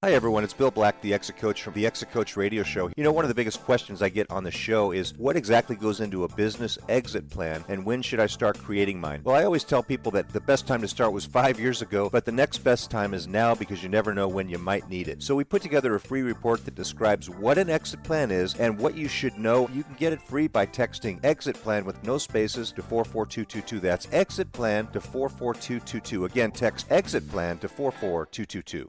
Hi, everyone. It's Bill Black, the Exit Coach from the Exit Coach Radio Show. You know, one of the biggest questions I get on the show is what exactly goes into a business exit plan and when should I start creating mine? Well, I always tell people that the best time to start was 5 years ago, but the next best time is now because you never know when you might need it. So we put together a free report that describes what an exit plan is and what you should know. You can get it free by texting exit plan with no spaces to 44222. That's exit plan to 44222. Again, text exit plan to 44222.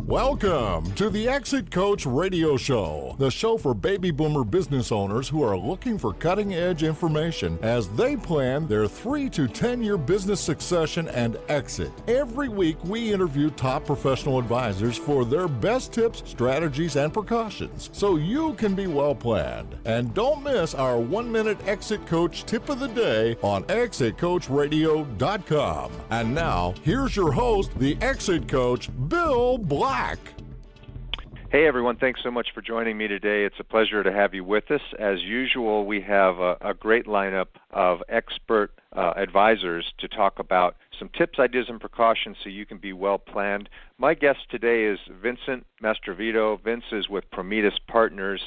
Welcome to the Exit Coach Radio Show, the show for baby boomer business owners who are looking for cutting-edge information as they plan their 3 to 10-year business succession and exit. Every week, we interview top professional advisors for their best tips, strategies, and precautions so you can be well-planned. And don't miss our 1-minute Exit Coach tip of the day on exitcoachradio.com. And now, here's your host, the Exit Coach, Bill Black. Hey everyone, thanks so much for joining me today. It's a pleasure to have you with us. As usual, we have a great lineup of expert advisors to talk about some tips, ideas, and precautions so you can be well planned. My guest today is Vincent Mastrovito. Vince is with Prometis Partners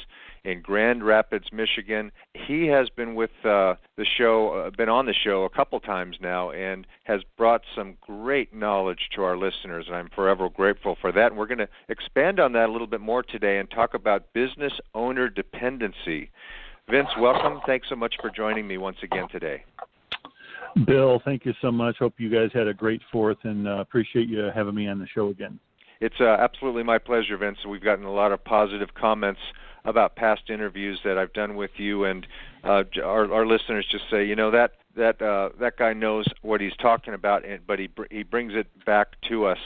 in Grand Rapids, Michigan. He has been with the show, been on the show a couple times now, and has brought some great knowledge to our listeners, and I'm forever grateful for that. And we're going to expand on that a little bit more today and talk about business owner dependency. Vince, welcome. Thanks so much for joining me once again today. Bill, thank you so much. Hope you guys had a great 4th, and appreciate you having me on the show again. It's absolutely my pleasure, Vince. We've gotten a lot of positive comments about past interviews that I've done with you, and our listeners just say, you know, that guy knows what he's talking about, but he brings it back to us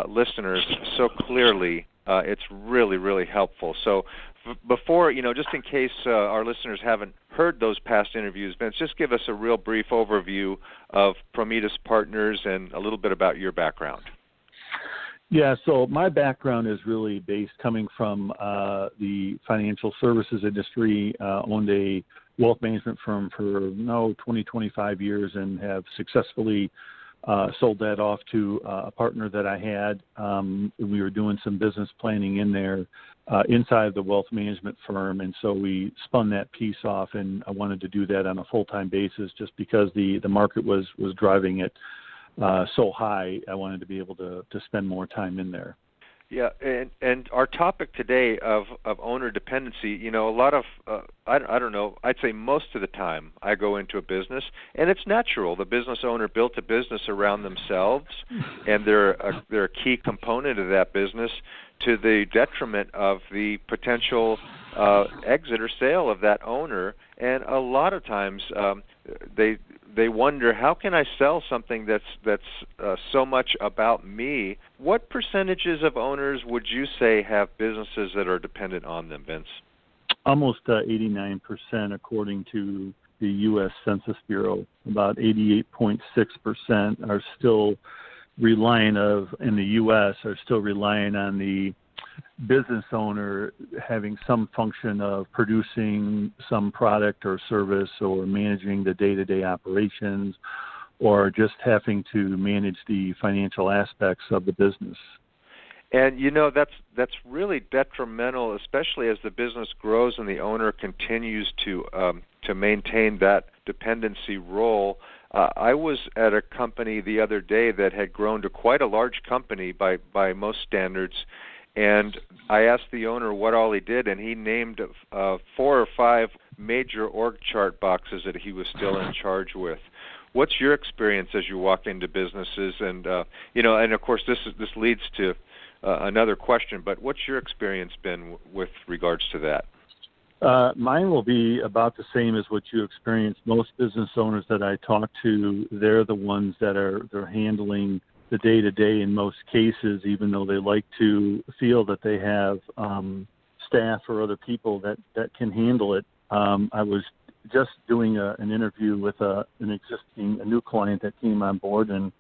listeners so clearly. It's really, really helpful. So before, just in case our listeners haven't heard those past interviews, Vince, just give us a real brief overview of Prometis Partners and a little bit about your background. Yeah, so my background is really based coming from the financial services industry, owned a wealth management firm for 20, 25 years and have successfully sold that off to a partner that I had. We were doing some business planning in there inside the wealth management firm, and so we spun that piece off, and I wanted to do that on a full-time basis just because the market was driving it so high. I wanted to be able to spend more time in there. Yeah, and our topic today of owner dependency, a lot of, I don't know, I'd say most of the time I go into a business, and it's natural. The business owner built a business around themselves, and they're a key component of that business to the detriment of the potential exit or sale of that owner. And a lot of times they wonder, how can I sell something that's so much about me? What percentages of owners would you say have businesses that are dependent on them, Vince? Almost 89% according to the U.S. Census Bureau. About 88.6% are still relying in the U.S. are still relying on the business owner having some function of producing some product or service or managing the day-to-day operations or just having to manage the financial aspects of the business. And that's really detrimental, especially as the business grows and the owner continues to maintain that dependency role. I was at a company the other day that had grown to quite a large company by most standards, and I asked the owner what all he did, and he named 4 or 5 major org chart boxes that he was still in charge with. What's your experience as you walk into businesses? And and of course this leads to another question, but what's your experience been with regards to that? Mine will be about the same as what you experienced. Most business owners that I talk to, they're the ones that they're handling the day-to-day in most cases, even though they like to feel that they have staff or other people that can handle it. I was just doing an interview with a new client that came on board, and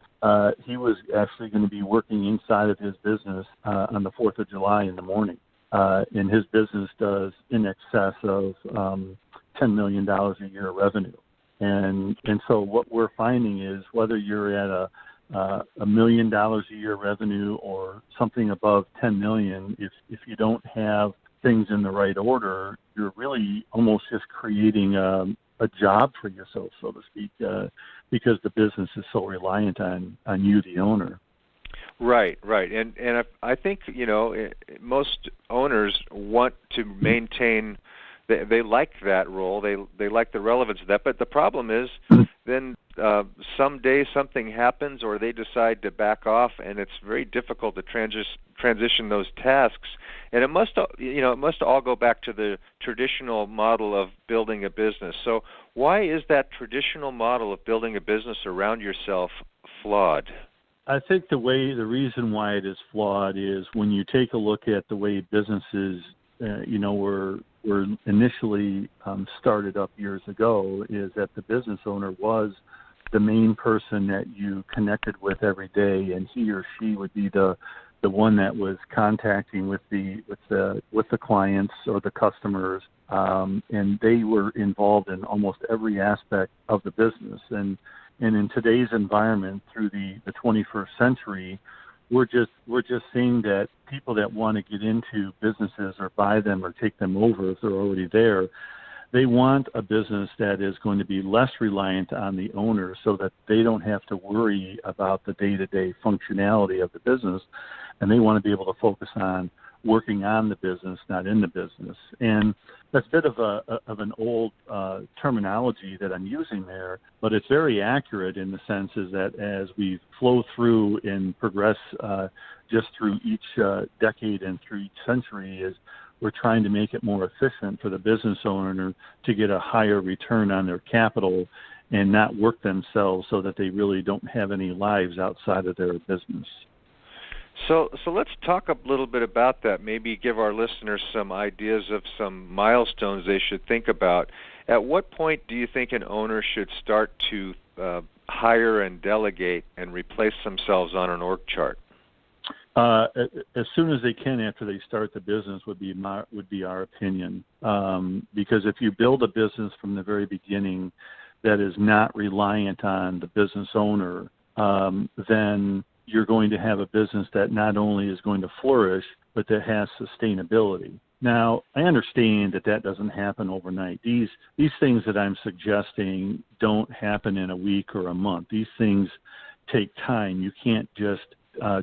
he was actually going to be working inside of his business on the 4th of July in the morning. And his business does in excess of $10 million a year revenue. And so what we're finding is whether you're at a $1 million a year revenue or something above 10 million, if you don't have things in the right order, you're really almost just creating a job for yourself, so to speak, because the business is so reliant on you, the owner. Right. And I think, most owners want to maintain, they like that role, they like the relevance of that, but the problem is then someday something happens or they decide to back off, and it's very difficult to transition those tasks. And it must all go back to the traditional model of building a business. So why is that traditional model of building a business around yourself flawed? I think the reason why it is flawed is when you take a look at the way businesses, were initially started up years ago, is that the business owner was the main person that you connected with every day, and he or she would be the one that was contacting with the clients or the customers, and they were involved in almost every aspect of the business. And in today's environment, through the 21st century, we're just seeing that people that want to get into businesses or buy them or take them over if they're already there, they want a business that is going to be less reliant on the owner so that they don't have to worry about the day-to-day functionality of the business, and they want to be able to focus on working on the business, not in the business. And that's a bit of an old terminology that I'm using there, but it's very accurate in the sense is that as we flow through and progress just through each decade and through each century, is we're trying to make it more efficient for the business owner to get a higher return on their capital and not work themselves so that they really don't have any lives outside of their business. So let's talk a little bit about that, maybe give our listeners some ideas of some milestones they should think about. At what point do you think an owner should start to hire and delegate and replace themselves on an org chart? As soon as they can after they start the business would be our opinion. Because if you build a business from the very beginning that is not reliant on the business owner, then you're going to have a business that not only is going to flourish, but that has sustainability. Now, I understand that doesn't happen overnight. These things that I'm suggesting don't happen in a week or a month. These things take time. You can't just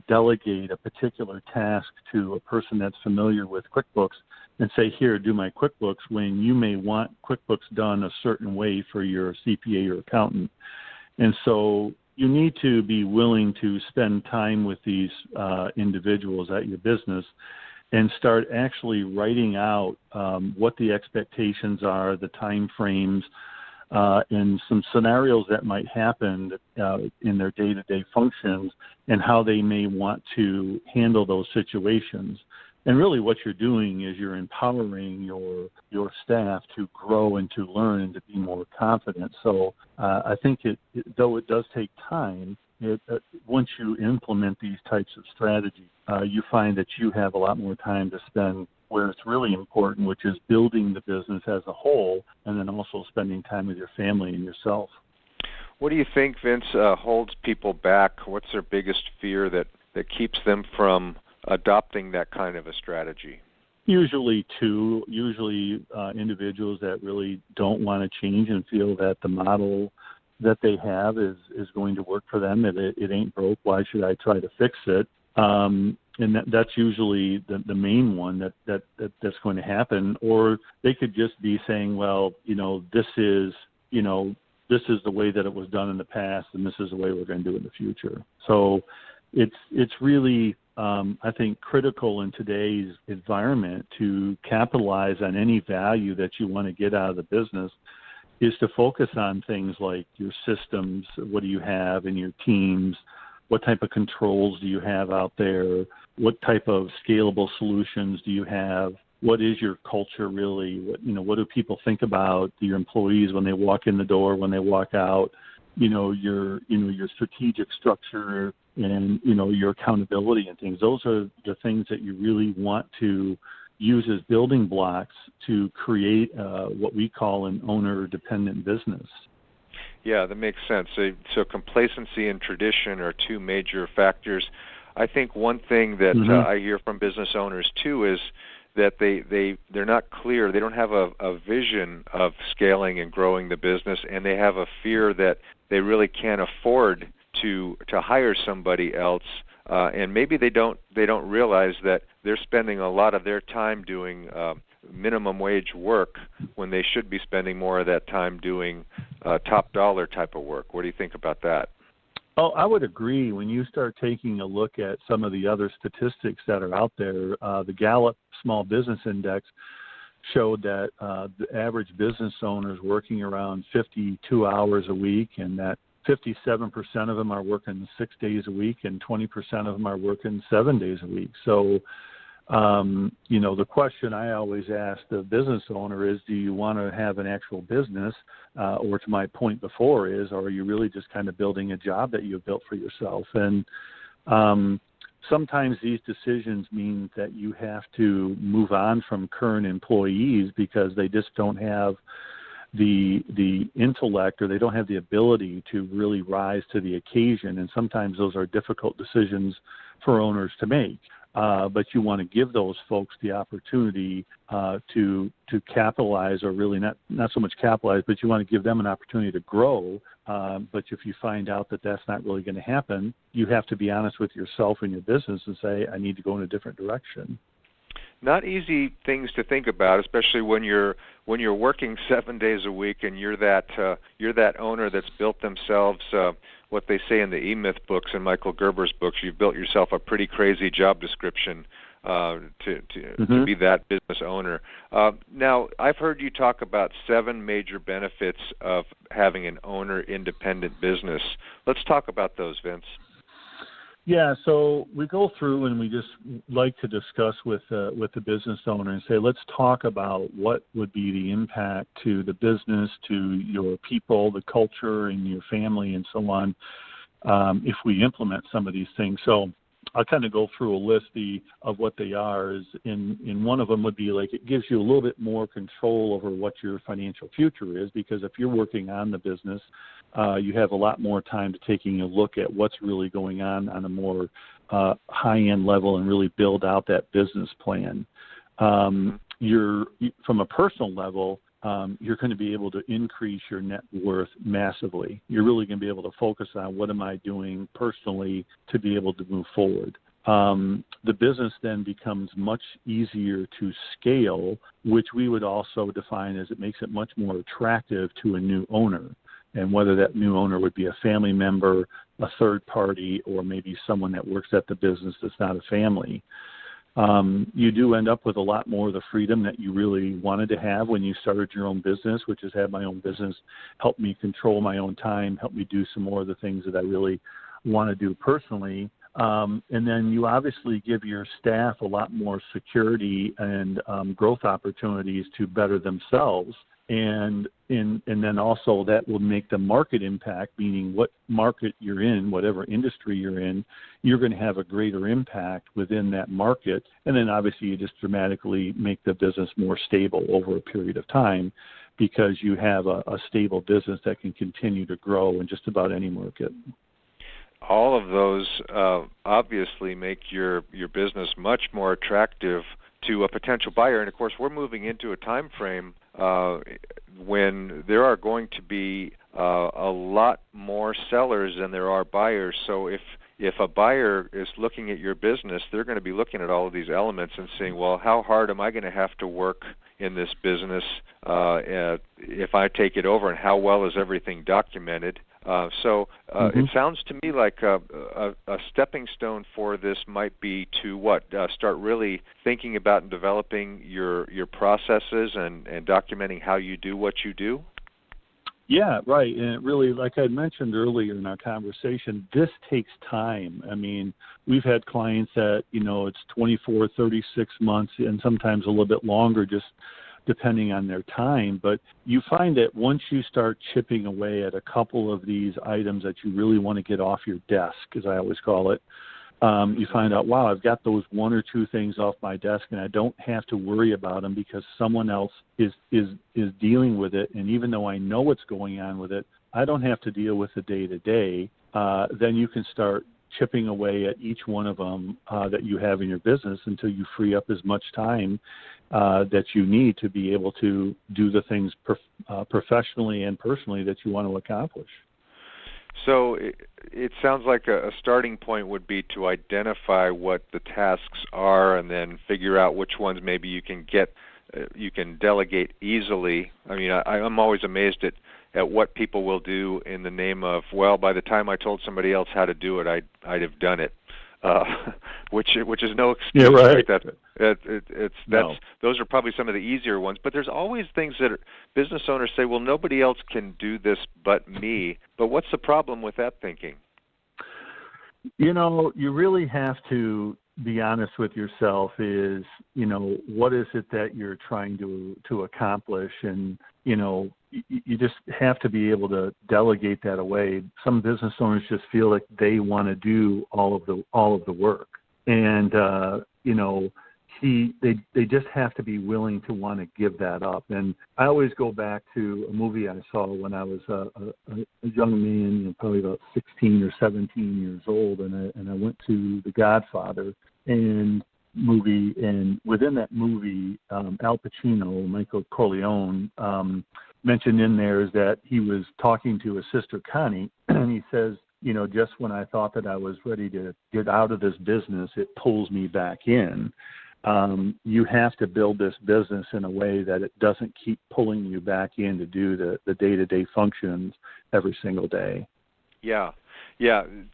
delegate a particular task to a person that's familiar with QuickBooks and say, here, do my QuickBooks, when you may want QuickBooks done a certain way for your CPA or accountant. And so you need to be willing to spend time with these individuals at your business and start actually writing out what the expectations are, the time frames, and some scenarios that might happen in their day-to-day functions and how they may want to handle those situations. And really what you're doing is you're empowering your staff to grow and to learn and to be more confident. So I think though it does take time, once you implement these types of strategies, you find that you have a lot more time to spend where it's really important, which is building the business as a whole, and then also spending time with your family and yourself. What do you think, Vince, holds people back? What's their biggest fear that keeps them from adopting that kind of a strategy? Usually individuals that really don't want to change and feel that the model that they have is going to work for them. It ain't broke. Why should I try to fix it? And that's usually the main one that's going to happen. Or they could just be saying, well, this is the way that it was done in the past, and this is the way we're going to do it in the future. So it's really, I think, critical in today's environment to capitalize on any value that you want to get out of the business is to focus on things like your systems, what do you have in your teams, what type of controls do you have out there, what type of scalable solutions do you have, what is your culture really, what do people think about your employees when they walk in the door, when they walk out, your strategic structure and, your accountability and things. Those are the things that you really want to use as building blocks to create what we call an owner-dependent business. Yeah, that makes sense. So complacency and tradition are two major factors. I think one thing that I hear from business owners too is that they're not clear. They don't have a vision of scaling and growing the business, and they have a fear that they really can't afford to hire somebody else. And maybe they don't realize that they're spending a lot of their time doing minimum wage work when they should be spending more of that time doing top dollar type of work. What do you think about that? Oh, I would agree. When you start taking a look at some of the other statistics that are out there, the Gallup Small Business Index showed that the average business owner is working around 52 hours a week, and that 57% of them are working 6 days a week, and 20% of them are working 7 days a week. So, the question I always ask the business owner is, do you want to have an actual business? Or to my point before is, or are you really just kind of building a job that you've built for yourself? And sometimes these decisions mean that you have to move on from current employees because they just don't have the intellect, or they don't have the ability to really rise to the occasion. And sometimes those are difficult decisions for owners to make. But you want to give those folks the opportunity to capitalize, or really not so much capitalize, but you want to give them an opportunity to grow. But if you find out that that's not really going to happen, you have to be honest with yourself and your business and say, I need to go in a different direction. Not easy things to think about, especially when you're working 7 days a week and you're that owner that's built themselves what they say in the E-Myth books and Michael Gerber's books. You've built yourself a pretty crazy job description to be that business owner. Now, I've heard you talk about 7 major benefits of having an owner-independent business. Let's talk about those, Vince. Yeah, so we go through and we just like to discuss with the business owner and say, let's talk about what would be the impact to the business, to your people, the culture, and your family, and so on, if we implement some of these things. So I'll kind of go through a list of what they are. Is in one of them would be like, it gives you a little bit more control over what your financial future is, because if you're working on the business, you have a lot more time to taking a look at what's really going on a more high-end level and really build out that business plan. You're from a personal level, you're going to be able to increase your net worth massively. You're really going to be able to focus on what am I doing personally to be able to move forward. The business then becomes much easier to scale, which we would also define as it makes it much more attractive to a new owner. And whether that new owner would be a family member, a third party, or maybe someone that works at the business that's not a family. You do end up with a lot more of the freedom that you really wanted to have when you started your own business, which is have my own business, help me control my own time, help me do some more of the things that I really want to do personally. And then you obviously give your staff a lot more security and growth opportunities to better themselves. And then also that will make the market impact, meaning what market you're in, whatever industry you're in, you're going to have a greater impact within that market. And then obviously you just dramatically make the business more stable over a period of time, because you have a stable business that can continue to grow in just about any market. All of those obviously make your business much more attractive to a potential buyer. And of course, we're moving into a time frame when there are going to be a lot more sellers than there are buyers. So if a buyer is looking at your business, they're going to be looking at all of these elements and saying, well, how hard am I going to have to work in this business if I take it over, and how well is everything documented? So it sounds to me like a stepping stone for this might be to start really thinking about and developing your processes and documenting how you do what you do? Yeah, right. And it really, like I mentioned earlier in our conversation, this takes time. I mean, we've had clients that, it's 24, 36 months and sometimes a little bit longer, just depending on their time. But you find that once you start chipping away at a couple of these items that you really want to get off your desk, as I always call it, you find out, wow, I've got those 1 or 2 things off my desk and I don't have to worry about them because someone else is dealing with it. And even though I know what's going on with it, I don't have to deal with the day-to-day, then you can start chipping away at each one of them that you have in your business until you free up as much time that you need to be able to do the things professionally and personally that you want to accomplish. So it sounds like a starting point would be to identify what the tasks are and then figure out which ones maybe you can delegate easily. I mean, I'm always amazed at what people will do in the name of, well, by the time I told somebody else how to do it, I'd have done it, which is no excuse. Yeah, right. Those are probably some of the easier ones. But there's always things that business owners say, well, nobody else can do this but me. But what's the problem with that thinking? You really have to be honest with yourself is, what is it that you're trying to accomplish? And, you just have to be able to delegate that away. Some business owners just feel like they want to do all of the work. And, they just have to be willing to want to give that up. And I always go back to a movie I saw when I was a young man, probably about 16 or 17 years old, and I went to The Godfather movie, and within that movie, Al Pacino, Michael Corleone, mentioned in there is that he was talking to his sister Connie, and he says, just when I thought that I was ready to get out of this business, it pulls me back in. You have to build this business in a way that it doesn't keep pulling you back in to do the day-to-day functions every single day. Yeah.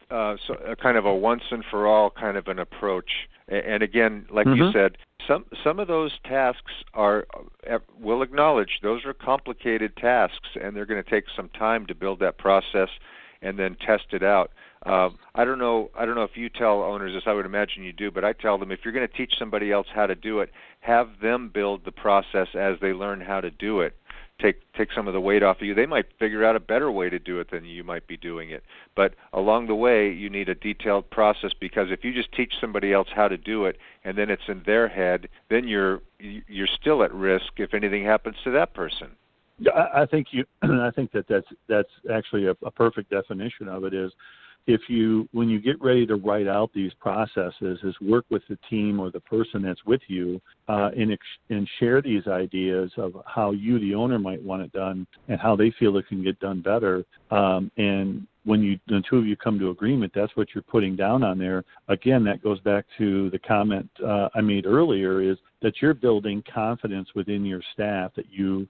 So a kind of a once and for all kind of an approach. And again, like you said, some of those tasks we'll acknowledge those are complicated tasks, and they're going to take some time to build that process and then test it out. I don't know if you tell owners this. I would imagine you do, but I tell them if you're going to teach somebody else how to do it, have them build the process as they learn how to do it. Take some of the weight off of you. They might figure out a better way to do it than you might be doing it. But along the way, you need a detailed process, because if you just teach somebody else how to do it and then it's in their head, then you're still at risk if anything happens to that person. I think that's actually a perfect definition of it. Is when you get ready to write out these processes, is work with the team or the person that's with you and share these ideas of how you, the owner, might want it done and how they feel it can get done better. And when the two of you come to agreement, that's what you're putting down on there. Again, that goes back to the comment I made earlier, is that you're building confidence within your staff, that you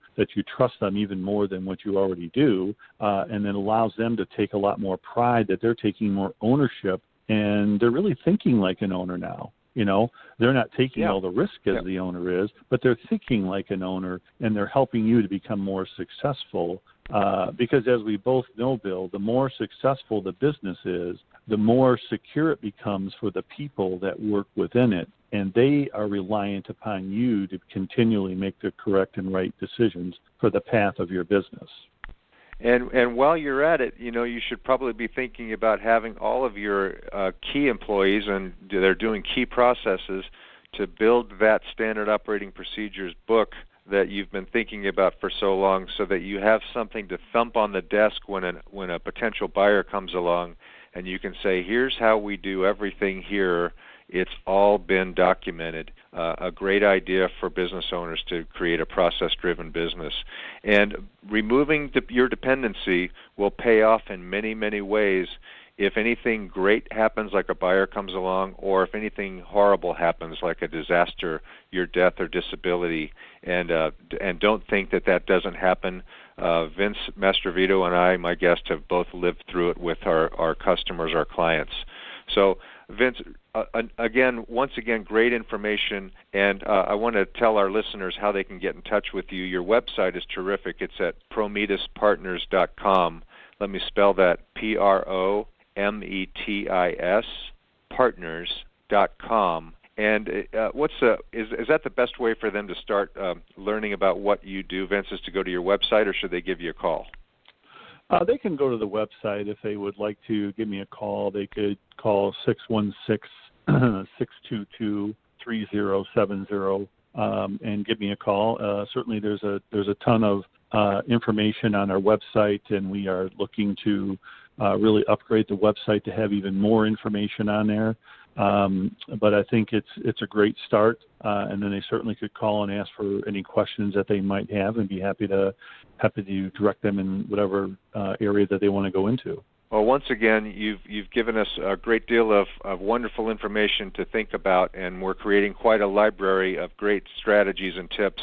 trust them even more than what you already do, and then allows them to take a lot more pride that they're taking more ownership, and they're really thinking like an owner now. They're not taking all the risk as the owner is, but they're thinking like an owner, and they're helping you to become more successful. Because as we both know, Bill, the more successful the business is, the more secure it becomes for the people that work within it. And they are reliant upon you to continually make the correct and right decisions for the path of your business. And while you're at it, you should probably be thinking about having all of your key employees, and they're doing key processes, to build that standard operating procedures book that you've been thinking about for so long, so that you have something to thump on the desk when a potential buyer comes along, and you can say, here's how we do everything here. It's all been documented. A great idea for business owners to create a process-driven business. And removing your dependency will pay off in many, many ways. If anything great happens, like a buyer comes along, or if anything horrible happens, like a disaster, your death or disability, and don't think that doesn't happen. Vince Mastrovito and I, my guest, have both lived through it with our customers, our clients. So, Vince, once again, great information, and I want to tell our listeners how they can get in touch with you. Your website is terrific. It's at prometispartners.com. Let me spell that, PROMETIS, partners.com. And is that the best way for them to start learning about what you do, Vince, is to go to your website, or should they give you a call? They can go to the website. If they would like to give me a call, they could call 616-622-3070 and give me a call. Certainly there's a ton of information on our website, and we are looking to really upgrade the website to have even more information on there. But I think it's a great start, and then they certainly could call and ask for any questions that they might have, and be happy to direct them in whatever area that they want to go into. Well, once again, you've given us a great deal of wonderful information to think about, and we're creating quite a library of great strategies and tips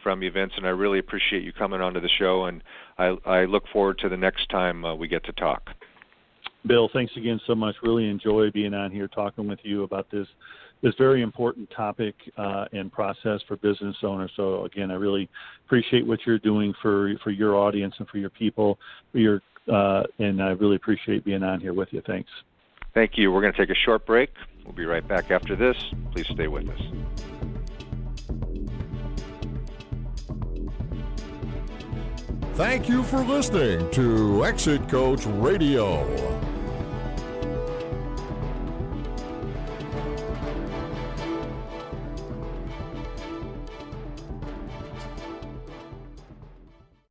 from events, and I really appreciate you coming onto the show, and I look forward to the next time we get to talk. Bill, thanks again so much. Really enjoy being on here talking with you about this very important topic and process for business owners. So again, I really appreciate what you're doing for your audience and for your people, and I really appreciate being on here with you. Thanks. Thank you. We're going to take a short break. We'll be right back after this. Please stay with us. Thank you for listening to Exit Coach Radio.